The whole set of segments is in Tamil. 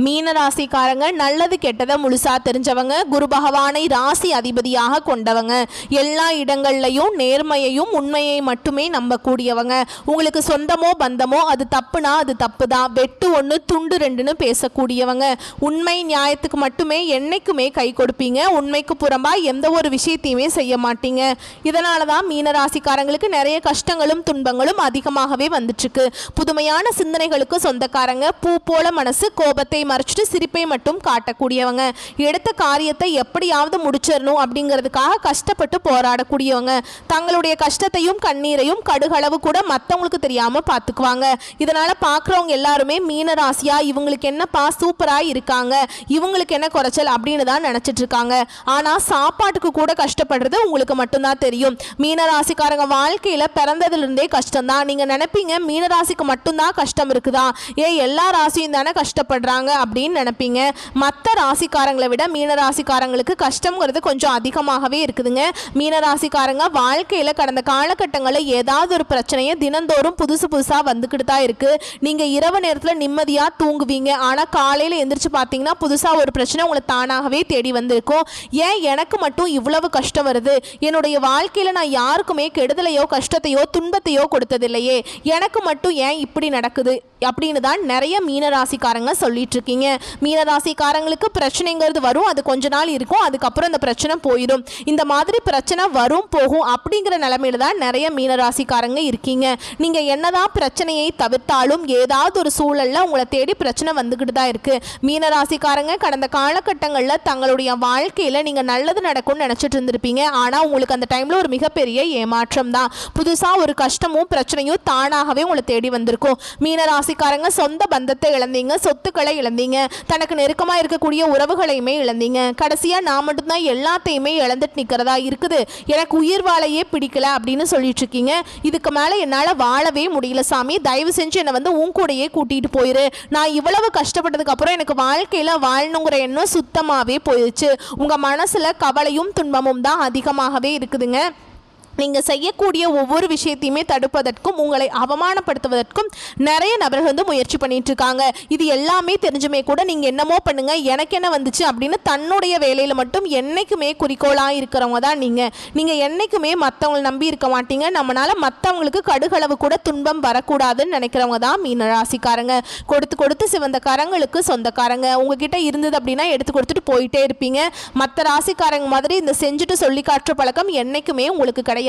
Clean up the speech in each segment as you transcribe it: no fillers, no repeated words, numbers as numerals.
மீன ராசிக்காரங்க நல்லது கெட்டதை முழுசா தெரிஞ்சவங்க, குரு பகவானை ராசி அதிபதியாக கொண்டவங்க, எல்லா இடங்கள்லையும் நேர்மையையும் உண்மையை மட்டுமே நம்பக்கூடியவங்க. உங்களுக்கு சொந்தமோ பந்தமோ அது தப்புனா அது தப்பு தான், வெட்டு ஒன்று துண்டு ரெண்டுன்னு பேசக்கூடியவங்க. உண்மை நியாயத்துக்கு மட்டுமே என்னைக்குமே கை கொடுப்பீங்க. உண்மைக்கு புறம்பா எந்த ஒரு விஷயத்தையுமே செய்ய மாட்டீங்க. இதனால தான் மீனராசிக்காரங்களுக்கு நிறைய கஷ்டங்களும் துன்பங்களும் அதிகமாகவே வந்துட்டுருக்கு. புதுமையான சிந்தனைகளுக்கு சொந்தக்காரங்க, பூ போல மனசு, கோபத்தை மறைச்சிட்டு சிரிப்பை மட்டும் காட்டக்கூடியவங்க, எடுத்த காரியத்தை எப்படியாவது முடிச்சிடணும் அப்படிங்கிறதுக்காக கஷ்டப்பட்டு போராடக்கூடியவங்க, தங்களுடைய கஷ்டத்தையும் கண்ணீரையும் கடுகளவு கூட மற்றவங்களுக்கு தெரியாமல் பார்த்துக்குவாங்க. இதனால் பார்க்குறவங்க எல்லாருமே மீனராசியா இவங்களுக்கு என்னப்பா சூப்பராக இருக்காங்க, இவங்களுக்கு என்ன குறைச்சல் அப்படின்னு தான் நினச்சிட்டு இருக்காங்க. ஆனால் சாப்பாட்டுக்கு கூட கஷ்டப்படுறது உங்களுக்கு மட்டும்தான் தெரியும். மீனராசிக்காரங்க வாழ்க்கையில் பிறந்ததுலேருந்தே கஷ்டம்தான். நீங்கள் நினைப்பீங்க மீனராசிக்கு மட்டும்தான் கஷ்டம் இருக்குதா, எல்லா ராசியும் தானே கஷ்டப்படுறாங்க அப்படின்னு நினைப்பீங்க. மற்ற ராசிக்காரங்களை விட மீனராசிக்காரங்களுக்கு கஷ்டங்கிறது கொஞ்சம் அதிகமாகவே இருக்குதுங்க. மீனராசிக்காரங்க வாழ்க்கையில் கடந்த காலகட்டங்களில் ஏதாவது ஒரு பிரச்சனையை தினந்தோறும் புதுசாக வந்துக்கிட்டு தான் இருக்குது. நீங்கள் இரவு நேரத்தில் நிம்மதியாக தூங்குவீங்க, ஆனால் காலையில் எந்திரிச்சு பார்த்தீங்கன்னா புதுசாக ஒரு பிரச்சனை உங்களை தானாகவே தேடி வந்திருக்கும். ஏன் எனக்கு மட்டும் இவ்வளவு கஷ்டம் வருது, என்னுடைய வாழ்க்கையில் நான் யாருக்குமே கெடுதலையோ கஷ்டத்தையோ துன்பத்தையோ கொடுத்ததில்லையே, எனக்கு மட்டும் ஏன் இப்படி நடக்குது அப்படின்னு தான் நிறைய மீனராசிக்காரங்க சொல்லிட்டு இருக்கீங்க. மீனராசிக்காரங்களுக்கு பிரச்சனைங்கிறது வரும், அது கொஞ்ச நாள் இருக்கும், அதுக்கப்புறம் அந்த பிரச்சனை போயிடும். இந்த மாதிரி பிரச்சனை வரும் போகும் அப்படிங்கிற நிலைமையில தான் நிறைய மீனராசிக்காரங்க இருக்கீங்க. நீங்கள் என்னதான் பிரச்சனையை தவிர்த்தாலும் ஏதாவது ஒரு சூழலில் உங்களை தேடி பிரச்சனை வந்துக்கிட்டு தான் இருக்கு. மீனராசிக்காரங்க கடந்த காலகட்டங்களில் தங்களுடைய வாழ்க்கையில் நீங்கள் நல்லது நடக்கும்னு நினச்சிட்டு இருந்திருப்பீங்க. ஆனால் உங்களுக்கு அந்த டைமில் ஒரு மிகப்பெரிய ஏமாற்றம் தான். புதுசாக ஒரு கஷ்டமும் பிரச்சனையும் தானாகவே உங்களை தேடி வந்திருக்கும். மீனராசிக்காரங்க சொந்த பந்தத்தை இழந்தீங்க, சொத்துக்களை இழந்தீங்க, தனக்கு நெருக்கமாக இருக்கக்கூடிய உறவுகளையுமே இழந்தீங்க. கடைசியாக நான் மட்டும்தான் எல்லாத்தையுமே இழந்துட்டு நிற்கிறதா இருக்குது, எனக்கு உயிர் வாழையே பிடிக்கல அப்படின்னு சொல்லிட்டு இருக்கீங்க. இதுக்கு மேலே என்னால் வாழவே முடியல சாமி, தயவு செஞ்சு என்னை வந்து உன் கூடையே கூட்டிகிட்டு போயிரு, நான் இவ்வளவு கஷ்டப்பட்டதுக்கு அப்புறம் எனக்கு வாழ்க்கையில் வாழணுங்கிற எண்ணம் சுத்தமாகவே போயிடுச்சு. உங்கள் மனசில் கவலையும் துன்பமும் தான் அதிகமாகவே இருக்குதுங்க. நீங்கள் செய்யக்கூடிய ஒவ்வொரு விஷயத்தையுமே தடுப்பதற்கும் உங்களை அவமானப்படுத்துவதற்கும் நிறைய நபர்கள் வந்து முயற்சி பண்ணிட்டு இருக்காங்க. இது எல்லாமே தெரிஞ்சுமே கூட நீங்கள் என்னமோ பண்ணுங்க, எனக்கு என்ன வந்துச்சு அப்படின்னு தன்னுடைய வேலையில் மட்டும் என்றைக்குமே குறிக்கோளாக இருக்கிறவங்க தான் நீங்கள் என்றைக்குமே மற்றவங்களை நம்பி இருக்க மாட்டீங்க. நம்மளால் மற்றவங்களுக்கு கடுகளவு கூட துன்பம் வரக்கூடாதுன்னு நினைக்கிறவங்க தான் மீனராசிக்காரங்க. கொடுத்து சிவந்த கரங்களுக்கு சொந்தக்காரங்க. உங்ககிட்ட இருந்தது அப்படின்னா எடுத்து கொடுத்துட்டு போயிட்டே இருப்பீங்க. மற்ற ராசிக்காரங்க மாதிரி இந்த செஞ்சுட்டு சொல்லி காட்டுற பழக்கம் என்றைக்குமே உங்களுக்கு கிடையாது.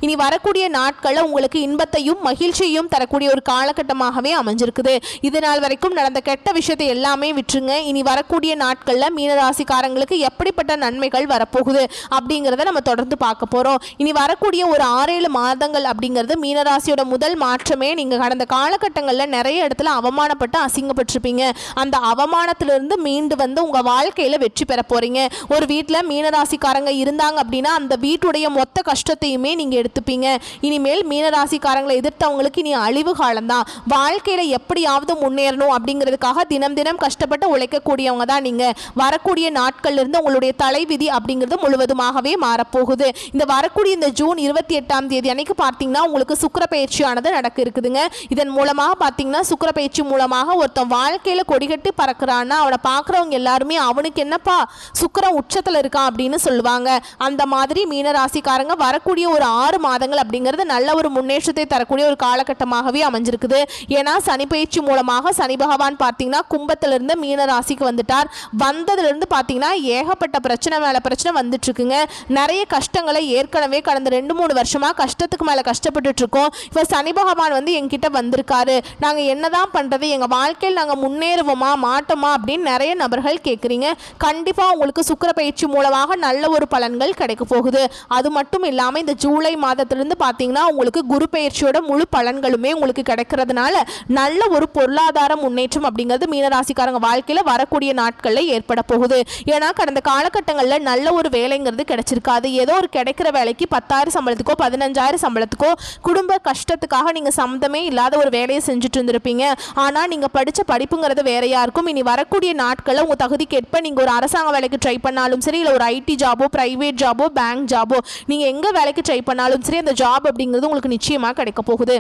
இனி வரக்கூடிய நாட்களில் உங்களுக்கு இன்பத்தையும் மகிழ்ச்சியையும் தரக்கூடிய ஒரு காலகட்டமாகவே அமைஞ்சிருக்குது. இது நாள் வரைக்கும் நடந்த கெட்ட விஷயத்தை எல்லாமே விட்டுருங்க. இனி வரக்கூடிய நாட்களில் மீனராசிக்காரங்களுக்கு எப்படிப்பட்ட நன்மைகள் வரப்போகுது அப்படிங்கிறத நம்ம தொடர்ந்து பார்க்க போகிறோம். இனி வரக்கூடிய ஒரு 6-7 மாதங்கள் அப்படிங்கிறது மீனராசியோட முதல் மாற்றமே. நீங்கள் கடந்த காலகட்டங்களில் நிறைய இடத்துல அவமானப்பட்டு அசிங்கப்பட்டிருப்பீங்க. அந்த அவமானத்திலிருந்து மீண்டு வந்து உங்கள் வாழ்க்கையில் வெற்றி பெற போகிறீங்க. ஒரு வீட்டில் மீனராசிக்காரங்க இருந்தாங்க அப்படின்னா அந்த வீட்டுடைய மொத்த கஷ்டத்தையும் நீங்க எடுத்துப்பீங்க. இனிமேல் மீனராசிக்காரங்களை எதிர்த்தவங்களுக்கு இனி அழிவு காலம்தான். வாழ்க்கையில எப்படியாவது முன்னேறணும் அப்படிங்கிறதுக்காக தினம் தினம் கஷ்டப்பட்டு உழைக்கக்கூடியவங்க தான் நீங்க. வரக்கூடிய நாட்கள்ல இருந்து உங்களுடைய தலைவிதி அப்படிங்கிறது முழுவதுமாகவே மாறப்போகுது. இந்த வரக்கூடிய இந்த ஜூன் 28ஆம் தேதி அன்னைக்கு பார்த்தீங்கன்னா உங்களுக்கு சுக்கிர பயிற்சியானது நடக்க இருக்குதுங்க. இதன் மூலமாக பார்த்தீங்கன்னா சுக்கிர பயிற்சி மூலமாக ஒருத்தன் வாழ்க்கையில கொடிகட்டி பறக்கிறான்னா அவனை பார்க்குறவங்க எல்லாருமே அவனுக்கு என்னப்பா சுக்கிர உச்சத்தில் இருக்கான் அப்படின்னு சொல்லுவாங்க. அந்த மாதிரி மீனராசிக்காரங்க வரக்கூடிய ஒரு 6 மாதங்கள் அப்படிங்கிறது நல்ல ஒரு முன்னேற்றத்தை தரக்கூடிய ஒரு காலகட்டமாகவே அமைஞ்சிருக்குது. ஏன்னா சனி பயிற்சி மூலமாக சனி பகவான் பார்த்தீங்கன்னா கும்பத்திலிருந்து மீன ராசிக்கு வந்துட்டார். வந்ததுலேருந்து பார்த்தீங்கன்னா ஏகப்பட்ட பிரச்சனை மேலே பிரச்சனை வந்துட்டு இருக்குங்க. நிறைய கஷ்டங்களை ஏற்கனவே கடந்த 2-3 வருஷமாக கஷ்டத்துக்கு மேலே கஷ்டப்பட்டுட்டு இருக்கோம். இப்போ சனி பகவான் வந்து எங்கிட்ட வந்திருக்காரு, நாங்கள் என்னதான் பண்ணுறது, எங்கள் வாழ்க்கையில் நாங்கள் முன்னேறுவோமா மாட்டோமா அப்படின்னு நிறைய நபர்கள் கேட்குறீங்க. கண்டிப்பாக உங்களுக்கு சுக்கிர பயிற்சி மூலமாக நல்ல ஒரு பலன்கள் கிடைக்க போகுது. அது மட்டும் இல்லாமல் இந்த ஜூலை மாதத்திலிருந்து பார்த்தீங்கன்னா உங்களுக்கு குரு பயிற்சியோட முழு பலன்களுமே உங்களுக்கு கிடைக்கிறதுனால நல்ல ஒரு பொருளாதார முன்னேற்றம் அப்படிங்கிறது மீனராசிக்காரங்க வாழ்க்கையில் வரக்கூடிய நாட்களில் ஏற்பட போகுது. ஏன்னா கடந்த காலகட்டங்களில் நல்ல ஒரு வேலைங்கிறது கிடைச்சிருக்காது. ஏதோ ஒரு கிடைக்கிற வேலைக்கு 10,000 சம்பளத்துக்கோ 15,000 சம்பளத்துக்கோ குடும்ப கஷ்டத்துக்காக நீங்கள் சம்மந்தமே இல்லாத ஒரு வேலையை செஞ்சுட்டு இருந்திருப்பீங்க. ஆனால் நீங்கள் படித்த படிப்புங்கிறது வேறையா இருக்கும். இனி வரக்கூடிய நாட்களில் உங்கள் தகுதிக்கேற்ப நீங்கள் ஒரு அரசாங்க வேலைக்கு ட்ரை பண்ணாலும் சரி, இல்லை ஒரு ஐடி ஜாபோ பிரைவேட் ஜாபோ பேங்க் ஜாபோ நீங்கள் எங்கே வேலைக்கு ட்ரை பண்ணாலும் சரி அந்த ஜாப் அப்படிங்கிறது உங்களுக்கு நிச்சயமாக கிடைக்க போகுது.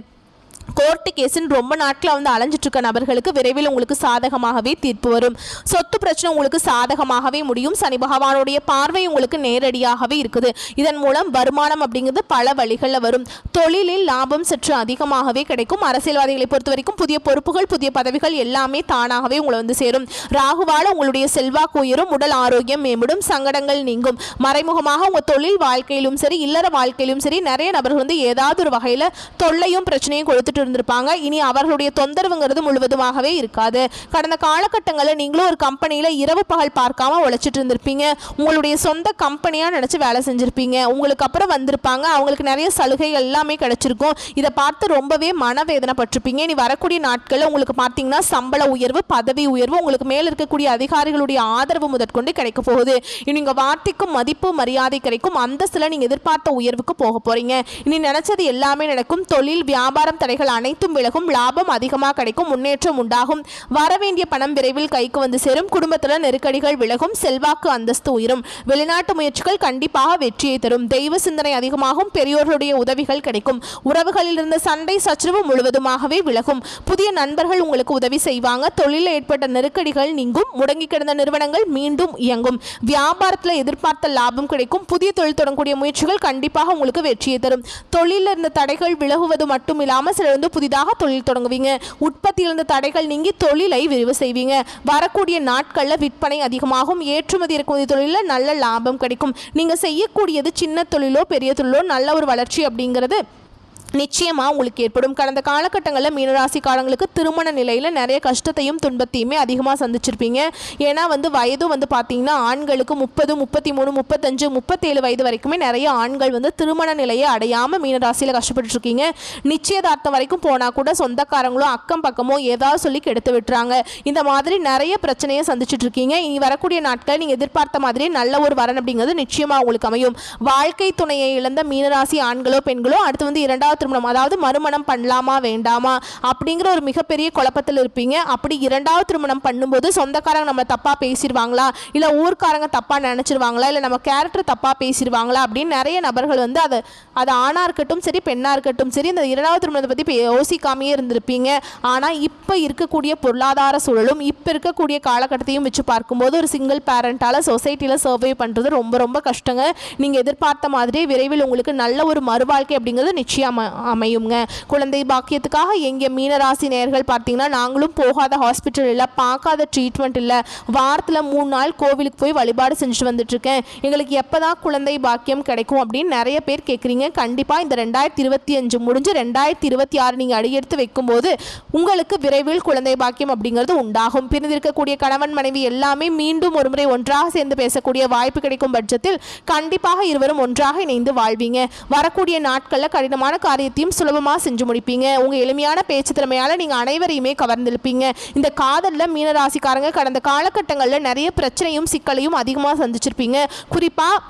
கோர்ட்டு கேஸுன்னு ரொம்ப நாட்களாக வந்து அலைஞ்சிட்டு இருக்க நபர்களுக்கு விரைவில் உங்களுக்கு சாதகமாகவே தீர்ப்பு வரும். சொத்து பிரச்சனை உங்களுக்கு சாதகமாகவே முடியும். சனி பகவானுடைய பார்வை உங்களுக்கு நேரடியாகவே இருக்குது. இதன் மூலம் வருமானம் அப்படிங்கிறது பல வழிகளில் வரும். தொழிலில் லாபம் சற்று அதிகமாகவே கிடைக்கும். அரசியல்வாதிகளை பொறுத்த வரைக்கும் புதிய பொறுப்புகள், புதிய பதவிகள் எல்லாமே தானாகவே உங்களை வந்து சேரும். ராகுவால உங்களுடைய செல்வாக்கு உயரும், உடல் ஆரோக்கியம் மேம்படும், சங்கடங்கள் நீங்கும். மறைமுகமாக உங்கள் தொழில் வாழ்க்கையிலும் சரி, இல்லற வாழ்க்கையிலும் சரி, நிறைய நபர்கள் வந்து ஏதாவது ஒரு வகையில் தொல்லையும் பிரச்சனையும் கொடுத்துட்டு இருந்திருப்பாங்க. இனி அவர்களுடைய தொந்தரவுங்கிறது முழுவதுமாகவே இருக்காது. கடந்த காலகட்டங்களில் நீங்களும் ஒரு கம்பெனியில் இரவு பகல் பார்க்காம உழைச்சிட்டு இருந்திருப்பீங்க. உங்களுடைய சொந்த கம்பெனியாக நினச்சி வேலை செஞ்சுருப்பீங்க. உங்களுக்கு அப்புறம் வந்திருப்பாங்க, அவங்களுக்கு நிறைய சலுகைகள் எல்லாமே கிடைச்சிருக்கும். இதை பார்த்து ரொம்பவே மனவேதனைப்பட்டிருப்பீங்க. இனி வரக்கூடிய நாட்களில் உங்களுக்கு பார்த்தீங்கன்னா சம்பள உயர்வு, பதவி உயர்வு, உங்களுக்கு மேல் இருக்கக்கூடிய அதிகாரிகளுடைய ஆதரவு முதற்கொண்டு கிடைக்க போகுது. இனி உங்கள் வார்த்தைக்கும் மதிப்பு மரியாதை கிடைக்கும். அந்தஸ்தில் நீங்கள் எதிர்பார்த்த உயர்வுக்கு போக போறீங்க. இனி நினைச்சது எல்லாமே நடக்கும். தொழில் வியாபாரம் தடைகள் அனைத்தும் விலகும். லாபம் அதிகமாக கிடைக்கும். முன்னேற்றம் உண்டாகும். வரவேண்டிய பணம் விரைவில் கைக்கு வந்து சேரும். குடும்பத்தில் நெருக்கடிகள் விலகும். செல்வாக்கு அந்தஸ்து உயரும். வெளிநாட்டு முயற்சிகள் கண்டிப்பாக வெற்றியை தரும். தெய்வ சிந்தனை அதிகமாகும். பெரியோர்களுடைய உதவிகள் கிடைக்கும். உறவுகளில் இருந்த சண்டை சச்சரவு முழுவதுமாகவே விலகும். புதிய நண்பர்கள் உங்களுக்கு உதவி செய்வாங்க. தொழிலில் ஏற்பட்ட நெருக்கடிகள் நீங்கும். முடங்கி கிடந்த நிறுவனங்கள் மீண்டும் இயங்கும். வியாபாரத்தில் எதிர்பார்த்த லாபம் கிடைக்கும். புதிய தொழில் தொடங்கக்கூடிய முயற்சிகள் கண்டிப்பாக உங்களுக்கு வெற்றியை தரும். தொழிலில் இருந்த தடைகள் விலகுவது மட்டும் இல்லாமல் சிலர் வந்து புதிதாக தொழில் தொடங்குவீங்க. உற்பத்தியில் இருந்த தடைகள் நீங்கி தொழிலை விரிவு செய்வீங்க. வரக்கூடிய நாட்களில் விற்பனை அதிகமாகும். ஏற்றுமதி இறக்குமதி தொழிலில் நல்ல லாபம் கிடைக்கும். நீங்கள் செய்யக்கூடியது சின்ன தொழிலோ பெரிய தொழிலோ நல்ல ஒரு வளர்ச்சி அப்படிங்கிறது நிச்சயமாக உங்களுக்கு ஏற்படும். கடந்த காலகட்டங்களில் மீனராசிக்காரங்களுக்கு திருமண நிலையில் நிறைய கஷ்டத்தையும் துன்பத்தையுமே அதிகமாக சந்திச்சிருப்பீங்க. ஏன்னா வந்து வயதும் வந்து பார்த்தீங்கன்னா ஆண்களுக்கு 30, 33, 35, 37 வயது வரைக்குமே நிறைய ஆண்கள் வந்து திருமண நிலையை அடையாமல் மீனராசியில் கஷ்டப்பட்டுருக்கீங்க. நிச்சயதார்த்தம் வரைக்கும் போனால் கூட சொந்தக்காரங்களோ அக்கம் பக்கமோ ஏதாவது சொல்லி கெடுத்து விட்டுறாங்க. இந்த மாதிரி நிறைய பிரச்சனையை சந்திச்சுட்டு இருக்கீங்க. இனி வரக்கூடிய நாட்கள் நீங்கள் எதிர்பார்த்த மாதிரி நல்ல ஒரு வரன் அப்படிங்கிறது நிச்சயமாக உங்களுக்கு அமையும். வாழ்க்கை துணையை இழந்த மீனராசி ஆண்களோ பெண்களோ அடுத்து வந்து இரண்டாவது திருமணம், அதாவது மறுமணம் பண்ணலாமா வேண்டாமா அப்படிங்கிற ஒரு மிகப்பெரிய குழப்பத்தில் இருப்பீங்க. அப்படி இரண்டாவது திருமணம் பண்ணும்போது சொந்தக்காரங்க நம்ம தப்பாக பேசிடுவாங்களா, இல்லை ஊர்க்காரங்க தப்பாக நினச்சிருவாங்களா, இல்லை நம்ம கேரக்டர் தப்பாக பேசிடுவாங்களா அப்படின்னு நிறைய நபர்கள் வந்து அது ஆணாக இருக்கட்டும் சரி பெண்ணாக இருக்கட்டும் சரி இந்த இரண்டாவது திருமணத்தை பற்றி யோசிக்காமையே இருந்திருப்பீங்க. ஆனால் இப்போ இருக்கக்கூடிய பொருளாதார சூழலும் இப்போ இருக்கக்கூடிய காலகட்டத்தையும் வச்சு பார்க்கும்போது ஒரு சிங்கிள் பேரண்டால் சொசைட்டியில் சர்வே பண்ணுறது ரொம்ப ரொம்ப கஷ்டங்க. நீங்கள் எதிர்பார்த்த மாதிரி விரைவில் உங்களுக்கு நல்ல ஒரு மறுவாழ்க்கை அப்படிங்கிறது நிச்சயமாக அமையுங்க. குழந்தை பாக்கியத்துக்காக எங்கே மீனராசி நேயர்கள் பார்த்தீங்கன்னா நாங்களும் போகாத ஹாஸ்பிட்டல் இல்லை, பார்க்காத ட்ரீட்மெண்ட் இல்லை, வாரத்தில் 3 நாள் கோவிலுக்கு போய் வழிபாடு செஞ்சுட்டு வந்துட்டுருக்கேன், எங்களுக்கு எப்போ தான் குழந்தை பாக்கியம் கிடைக்கும் அப்படின்னு நிறைய பேர் கேட்குறீங்க. கண்டிப்பாக இந்த 2025 முடிஞ்சு 2026 நீங்கள் அடியெடுத்து வைக்கும்போது உங்களுக்கு விரைவில் குழந்தை பாக்கியம் அப்படிங்கிறது உண்டாகும். பிரிந்திருக்கக்கூடிய கணவன் மனைவி எல்லாமே மீண்டும் ஒரு முறை ஒன்றாக சேர்ந்து பேசக்கூடிய வாய்ப்பு கிடைக்கும் பட்சத்தில் கண்டிப்பாக இருவரும் ஒன்றாக இணைந்து வாழ்வீங்க. வரக்கூடிய நாட்களில் கடினமான காரியத்தையும் சுலபமாக செஞ்சு முடிப்பீங்க. உங்கள் எளிமையான பேச்சு திறமையால் நீங்கள் அனைவரையுமே கவர்ந்திருப்பீங்க. இந்த காதலில் மீனராசிக்காரங்க கடந்த காலகட்டங்களில் நிறைய பிரச்சனையும் சிக்கலையும் அதிகமாக சந்திச்சிருப்பீங்க. குறிப்பாக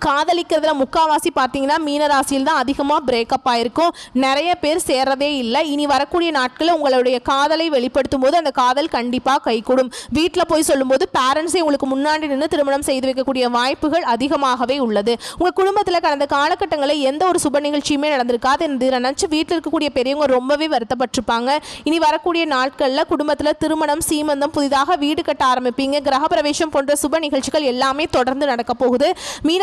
காதலிக்கிறதுல முக்கால்வாசி பார்த்தீங்கன்னா மீனராசியில் தான் அதிகமாக பிரேக்கப் ஆகிருக்கும். நிறைய பேர் சேர்றதே இல்லை. இனி வரக்கூடிய நாட்களில் உங்களுடைய காதலை வெளிப்படுத்தும் போது அந்த காதல் கண்டிப்பாக கைகூடும். வீட்டில் போய் சொல்லும்போது பேரண்ட்ஸே உங்களுக்கு முன்னாடி நின்று திருமணம் செய்து வைக்கக்கூடிய வாய்ப்புகள் அதிகமாகவே உள்ளது. உங்கள் குடும்பத்தில் கடந்த காலகட்டங்களில் எந்த ஒரு சுப நிகழ்ச்சியுமே நடந்திருக்காது என்று நினச்சி வீட்டில் இருக்கக்கூடிய பெரியவங்க ரொம்பவே வருத்தப்பட்டிருப்பாங்க. இனி வரக்கூடிய நாட்களில் குடும்பத்தில் திருமணம், சீமந்தம், புதிதாக வீடு கட்ட ஆரம்பிப்பீங்க. கிரகப்பிரவேசம் போன்ற சுப நிகழ்ச்சிகள் எல்லாமே தொடர்ந்து நடக்க போகுது.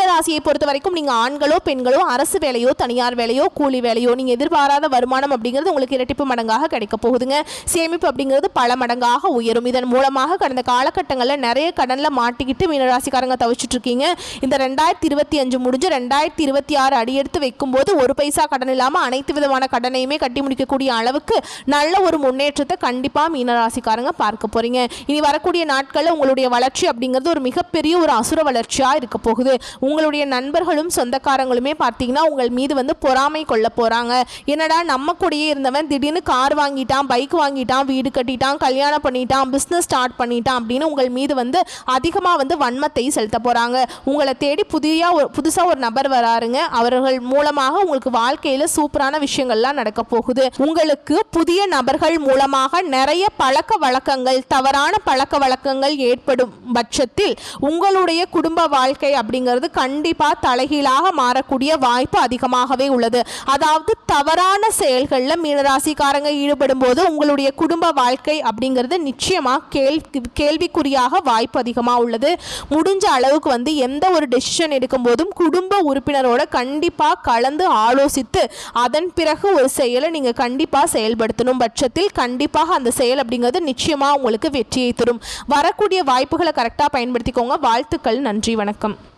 ராசியை பொறுத்த வரைக்கும் நீங்க ஆண்களோ பெண்களோ அரசு வேலையோ தனியார் வேலையோ கூலி வேலையோ நீங்க எதிர்பாராத வருமானம் அப்படிங்கிறது உங்களுக்கு இரட்டிப்பு மடங்காக கிடைக்க போகுதுங்க. சேமிப்பு அப்படிங்கிறது பல மடங்காக உயரும். இதன் மூலமாக கடந்த காலகட்டங்களில் நிறைய கடனில் மாட்டிக்கிட்டு மீனராசிக்காரங்க தவிச்சிட்டு இருக்கீங்க. இந்த 2025 முடிஞ்சு 2026 அடியெடுத்து வைக்கும்போது ஒரு பைசா கடன் இல்லாமல் அனைத்து விதமான கடனையுமே கட்டி முடிக்கக்கூடிய அளவுக்கு நல்ல ஒரு முன்னேற்றத்தை கண்டிப்பாக மீனராசிக்காரங்க பார்க்க போறீங்க. இனி வரக்கூடிய நாட்களில் உங்களுடைய வளர்ச்சி அப்படிங்கிறது ஒரு மிகப்பெரிய ஒரு அசுர வளர்ச்சியாக இருக்க போகுது. உங்களுடைய நண்பர்களும் சொந்தக்காரங்களுமே பார்த்தீங்கன்னா உங்கள் மீது வந்து பொறாமை கொள்ள போகிறாங்க. என்னடா நம்ம கூடயே இருந்தவன் திடீர்னு கார் வாங்கிட்டான், பைக் வாங்கிட்டான், வீடு கட்டிட்டான், கல்யாணம் பண்ணிட்டான், பிஸ்னஸ் ஸ்டார்ட் பண்ணிட்டான் அப்படின்னு உங்கள் மீது வந்து அதிகமாக வந்து வன்மத்தை செலுத்த போகிறாங்க. உங்களை தேடி புதுசாக ஒரு நபர் வராருங்க. அவர்கள் மூலமாக உங்களுக்கு வாழ்க்கையில் சூப்பரான விஷயங்கள்லாம் நடக்க போகுது. உங்களுக்கு புதிய நபர்கள் மூலமாக நிறைய பழக்க வழக்கங்கள், தவறான பழக்க வழக்கங்கள் ஏற்படும் பட்சத்தில் உங்களுடைய குடும்ப வாழ்க்கை அப்படிங்கிறது கண்டிப்பாக தலைகீழாக மாறக்கூடிய வாய்ப்பு அதிகமாகவே உள்ளது. அதாவது தவறான செயல்களில் மீனராசிக்காரங்க ஈடுபடும் போது உங்களுடைய குடும்ப வாழ்க்கை அப்படிங்கிறது நிச்சயமாக கேள்விக்குறியாக வாய்ப்பு அதிகமாக உள்ளது. முடிஞ்ச அளவுக்கு எந்த ஒரு டெசிஷன் எடுக்கும் போதும் குடும்ப உறுப்பினரோட கண்டிப்பாக கலந்து ஆலோசித்து அதன் பிறகு ஒரு செயலை நீங்கள் கண்டிப்பாக செயல்படுத்தணும் பட்சத்தில் கண்டிப்பாக அந்த செயல் அப்படிங்கிறது நிச்சயமாக உங்களுக்கு வெற்றியை தரும். வரக்கூடிய வாய்ப்புகளை கரெக்டாக பயன்படுத்திக்கோங்க. வாழ்த்துக்கள். நன்றி. வணக்கம்.